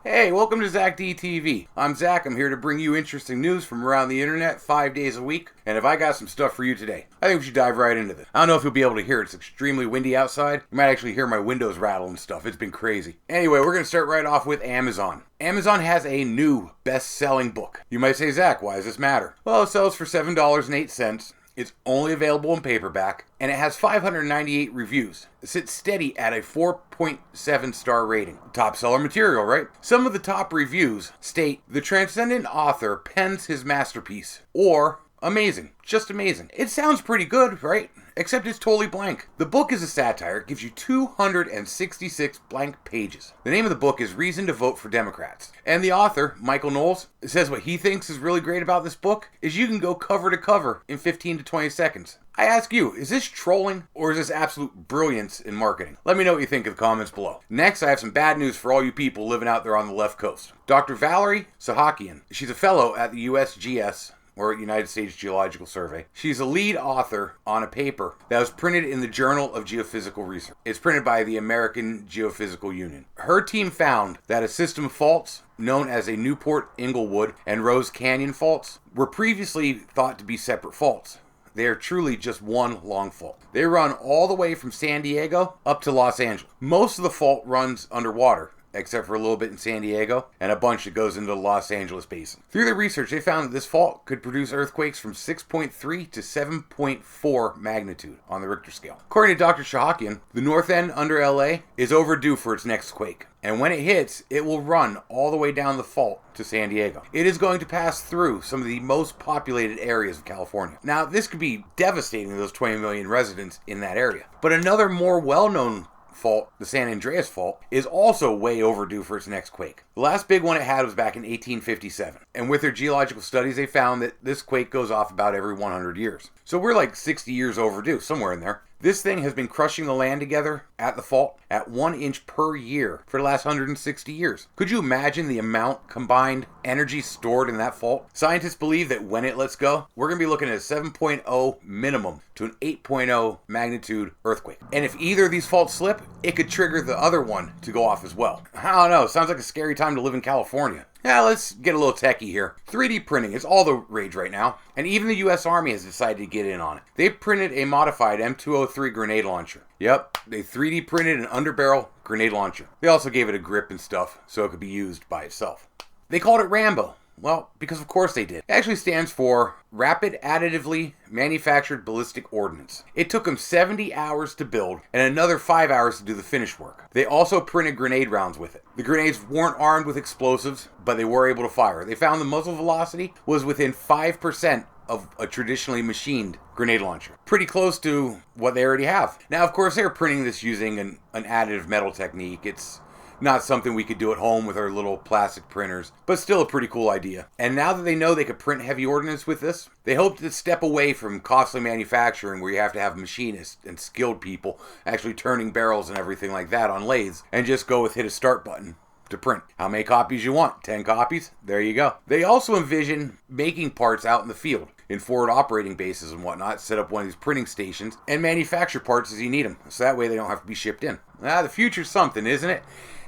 Hey, welcome to ZakDTV. I'm Zak. I'm here to bring you interesting news from around the internet 5 days a week. And have I got some stuff for you today? I think we should dive right into this. I don't know if you'll be able to hear it. It's extremely windy outside. You might actually hear my windows rattle and stuff. It's been crazy. Anyway, we're going to start right off with Amazon. Amazon has a new best-selling book. You might say, Zak, why does this matter? Well, it sells for $7.08. It's only available in paperback, and it has 598 reviews. It sits steady at a 4.7 star rating. Top seller material, right? Some of the top reviews state, the transcendent author pens his masterpiece, or amazing, just amazing. It sounds pretty good, right? Except it's totally blank. The book is a satire. It gives you 266 blank pages. The name of the book is Reason to Vote for Democrats. And the author, Michael Knowles, says what he thinks is really great about this book is you can go cover to cover in 15 to 20 seconds. I ask you, is this trolling or is this absolute brilliance in marketing? Let me know what you think in the comments below. Next, I have some bad news for all you people living out there on the left coast. Dr. Valerie Sahakian, she's a fellow at the USGS, or United States Geological Survey. She's a lead author on a paper that was printed in the Journal of Geophysical Research. It's printed by the American Geophysical Union. Her team found that a system of faults known as a Newport, Inglewood, and Rose Canyon faults were previously thought to be separate faults. They are truly just one long fault. They run all the way from San Diego up to Los Angeles. Most of the fault runs underwater, except for a little bit in San Diego, and a bunch that goes into the Los Angeles basin. Through their research, they found that this fault could produce earthquakes from 6.3 to 7.4 magnitude on the Richter scale. According to Dr. Shahakian, the north end under LA is overdue for its next quake. And when it hits, it will run all the way down the fault to San Diego. It is going to pass through some of the most populated areas of California. Now, this could be devastating to those 20 million residents in that area. But another more well-known fault, the San Andreas Fault, is also way overdue for its next quake. The last big one it had was back in 1857. And with their geological studies, they found that this quake goes off about every 100 years. So we're like 60 years overdue, somewhere in there. This thing has been crushing the land together at the fault at 1 inch per year for the last 160 years. Could you imagine the amount combined energy stored in that fault? Scientists believe that when it lets go, we're going to be looking at a 7.0 minimum to an 8.0 magnitude earthquake. And if either of these faults slip, it could trigger the other one to go off as well. I don't know, sounds like a scary time to live in California. Yeah, let's get a little techie here. 3D printing is all the rage right now, and even the US Army has decided to get in on it. They printed a modified M203 grenade launcher. Yep, they 3D printed an underbarrel grenade launcher. They also gave it a grip and stuff, so it could be used by itself. They called it Rambo. Well, because of course they did. It actually stands for Rapid Additively Manufactured Ballistic Ordnance. It took them 70 hours to build and another 5 hours to do the finish work. They also printed grenade rounds with it. The grenades weren't armed with explosives, but they were able to fire. They found the muzzle velocity was within 5% of a traditionally machined grenade launcher. Pretty close to what they already have. Now, of course, they're printing this using an additive metal technique. It's not something we could do at home with our little plastic printers, but still a pretty cool idea. And now that they know they could print heavy ordnance with this, they hope to step away from costly manufacturing where you have to have machinists and skilled people actually turning barrels and everything like that on lathes, and just go with hit a start button to print. How many copies you want? 10 copies? There you go. They also envision making parts out in the field, in forward operating bases and whatnot, set up one of these printing stations, and manufacture parts as you need them, so that way they don't have to be shipped in. The future's something, isn't it?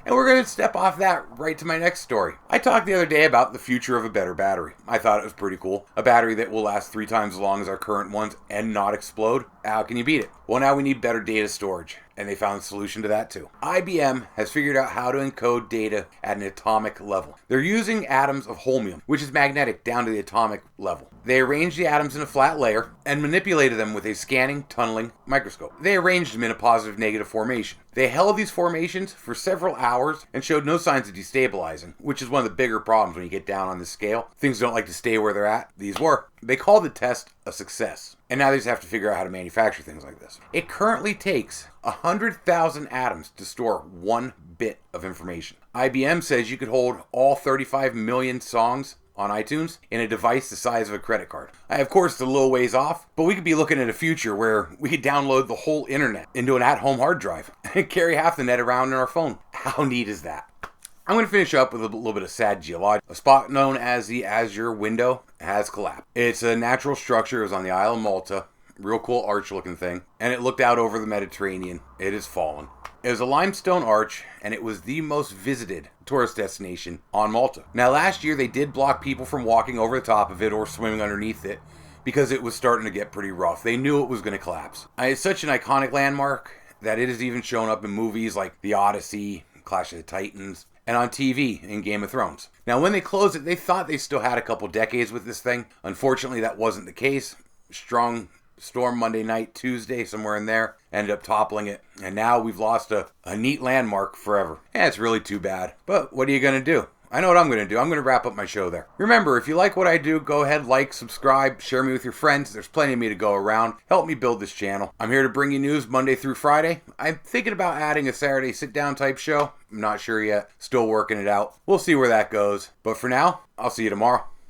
And we're going to step off that right to my next story. I talked the other day about the future of a better battery. I thought it was pretty cool. A battery that will last 3 times as long as our current ones and not explode. How can you beat it? Well, now we need better data storage, and they found a solution to that too. IBM has figured out how to encode data at an atomic level. They're using atoms of holmium, which is magnetic down to the atomic level. They arranged the atoms in a flat layer and manipulated them with a scanning, tunneling microscope. They arranged them in a positive-negative formation. They held these formations for several hours and showed no signs of destabilizing, which is one of the bigger problems when you get down on this scale. Things don't like to stay where they're at. These were. They called the test a success. And now they just have to figure out how to manufacture things like this. It currently takes 100,000 atoms to store 1 bit of information. IBM says you could hold all 35 million songs on iTunes in a device the size of a credit card. Of course, it's a little ways off, but we could be looking at a future where we could download the whole internet into an at-home hard drive and carry half the net around in our phone. How neat is that? I'm going to finish up with a little bit of sad geology. A spot known as the Azure window has collapsed. It's a natural structure. It was on the Isle of Malta Real cool arch looking thing. And it looked out over the Mediterranean. It has fallen. It was a limestone arch, and it was the most visited tourist destination on Malta. Now, last year they did block people from walking over the top of it or swimming underneath it because it was starting to get pretty rough. They knew it was going to collapse. It's such an iconic landmark that it has even shown up in movies like The Odyssey, Clash of the Titans, and on TV in Game of Thrones. Now, when they closed it, they thought they still had a couple decades with this thing. Unfortunately, that wasn't the case. Strong storm Monday night, Tuesday, somewhere in there, ended up toppling it. And now we've lost a neat landmark forever. And it's really too bad. But what are you going to do? I know what I'm going to do. I'm going to wrap up my show there. Remember, if you like what I do, go ahead, like, subscribe, share me with your friends. There's plenty of me to go around. Help me build this channel. I'm here to bring you news Monday through Friday. I'm thinking about adding a Saturday sit-down type show. I'm not sure yet. Still working it out. We'll see where that goes. But for now, I'll see you tomorrow.